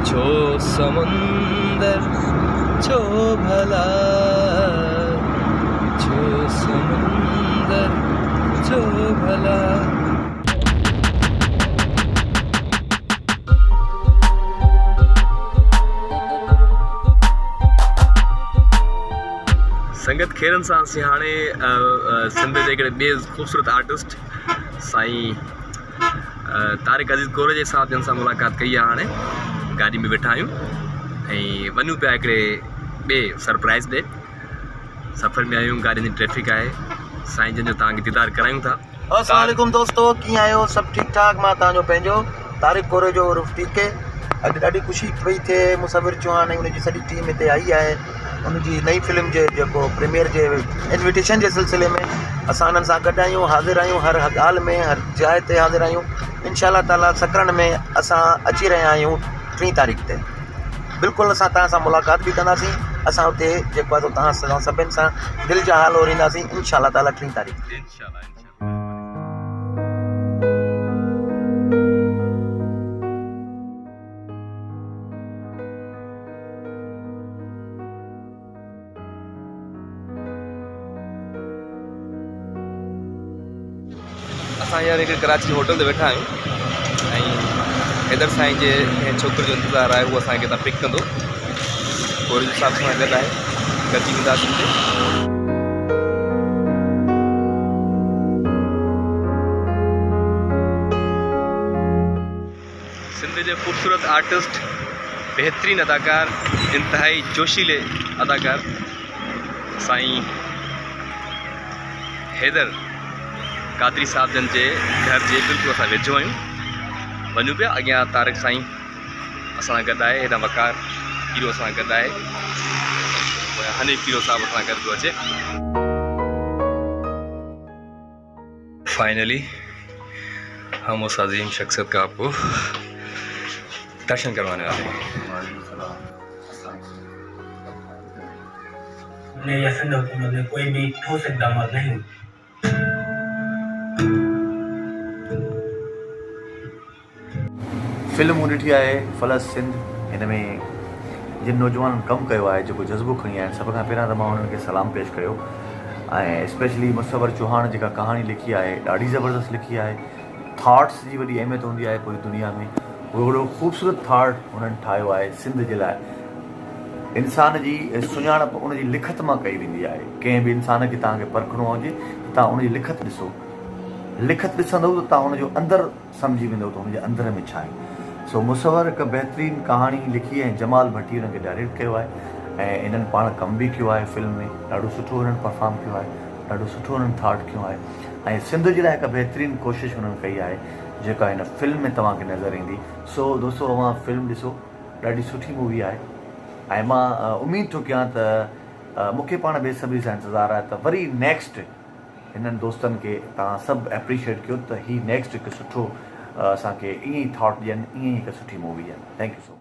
छो समुंदर छो भला, छो समुंदर छो भला। संगत खेरन सां असीं हाणे सिंध जे हिकिड़े ॿिए ख़ूबसूरत आर्टिस्ट साईं तारिक अज़ीज़ कोरजे साहब जन सां मुलाक़ात कई आहे। हाणे गाॾी में वेठा आहियूं ऐं वञूं पिया हिकिड़े ॿिए सरप्राइज़ ॾे। सफ़र में आहियूं, गाॾी जी ट्रैफिक आहे। साईं जन जो तव्हांखे दीदार करायूं था। अस्सलाम वालेकुम दोस्तों, कीअं आहियो? सभु ठीकु ठाक? मां तव्हांजो पंहिंजो तारिक कोरजो उर्फ़ टीके। अॼु ॾाढी ख़ुशी पई थिए, मुसविर चौहान ऐं उनजी सॼी टीम हिते आई आहे। उनजी नई फिल्म जे जेको प्रीमियर जे इन्विटेशन जे सिलसिले में असां उन्हनि सां गॾु आहियूं, हाज़िर आहियूं। हर ॻाल्हि में, हर जाइ ते हाज़िर आहियूं। इंशाअल्लाह ताला सकरन में असां अची रहिया आहियूं 3 तारीख़ ते। बिल्कुलु असां तव्हां सां मुलाक़ात बि कंदासीं। असां हुते जेको आहे तव्हां सभिनि सां दिलि जा हाल ओरींदासीं इंशाअल्लाह ताला 3 तारीख़ ते। असां हींअर हिकु कराची होटल ते वेठा आहियूं ऐं हैदर साईं जे कंहिं छोकिरे जो इंतज़ारु आहे, उहो असांखे हितां पिक कंदो। कोरज साहब सां गॾु आहे, गॾिजी वेंदासीं हुते। सिंध जे ख़ूबसूरत आर्टिस्ट, बहितरीन अदाकार, इंतहाई जोशीले अदाकार साईं हैदर कादरी साहब जन जे घर जे बिल्कुलु असां वेझो आहियूं। वञूं पिया अॻियां। तारिक साईं असां गॾु आहे, हेॾा वकार हीरो असां गॾु आहे, हनीफ हीरो साहब असां गॾु थो अचे। फाइनली हम उस अजीम शख्सियत का आपको दर्शन करवाने वाले हैं। नहीं, ऐसा मतलब कोई भी ठोस इकदाम नहीं। फिल्म ॾिठी आहे फलस सिंध। हिन में जिन नौजवाननि कमु कयो आहे, जेको जज़्बो खणी आया आहिनि, सभ खां पहिरियां त मां हुननि खे सलाम पेश कयो। ऐं स्पेशली मुसविर चौहान जेका कहाणी लिखी आहे, ॾाढी ज़बरदस्त लिखी आहे। थाट्स जी वॾी अहमियत हूंदी आहे पूरी दुनिया में। उहो वॾो ख़ूबसूरत थाट हुननि ठाहियो आहे सिंध जे लाइ। इंसान जी सुञाणप उनजी लिखत मां कई वेंदी आहे। कंहिं बि इंसान खे तव्हांखे परखिणो हुजे, तव्हां उनजी लिखत ॾिसो। लिखत ॾिसंदव त तव्हां हुनजो अंदरु सम्झी वेंदव त हुनजे अंदर में छा आहे। सो मुसविर हिकु बहितरीनु कहाणी लिखी ऐं जमाल भट्टी हुननि खे डायरेक्ट कयो आहे ऐं इन्हनि पाण कमु बि कयो आहे फिल्म में। ॾाढो सुठो हुननि परफॉर्म कयो आहे, ॾाढो सुठो हुननि थाट कयो आहे ऐं सिंध जे लाइ हिकु बहितरीनु कोशिशि हुननि कई आहे, जेका हिन फिल्म में तव्हांखे नज़र ईंदी। सो दोस्तो, तव्हां फिल्म ॾिसो, ॾाढी सुठी मूवी आहे ऐं मां उमेदु थो कयां त मूंखे पाण बेसब्री सां इंतज़ारु आहे त वरी नेक्स्ट हिननि दोस्तनि खे तव्हां सभु एप्रिशिएट कयो त ही नेक्स्ट हिकु सुठो असांखे ईअं ई थाट ॾियनि, ईअं ई हिकु सुठी मूवी आहे। Thank you so much.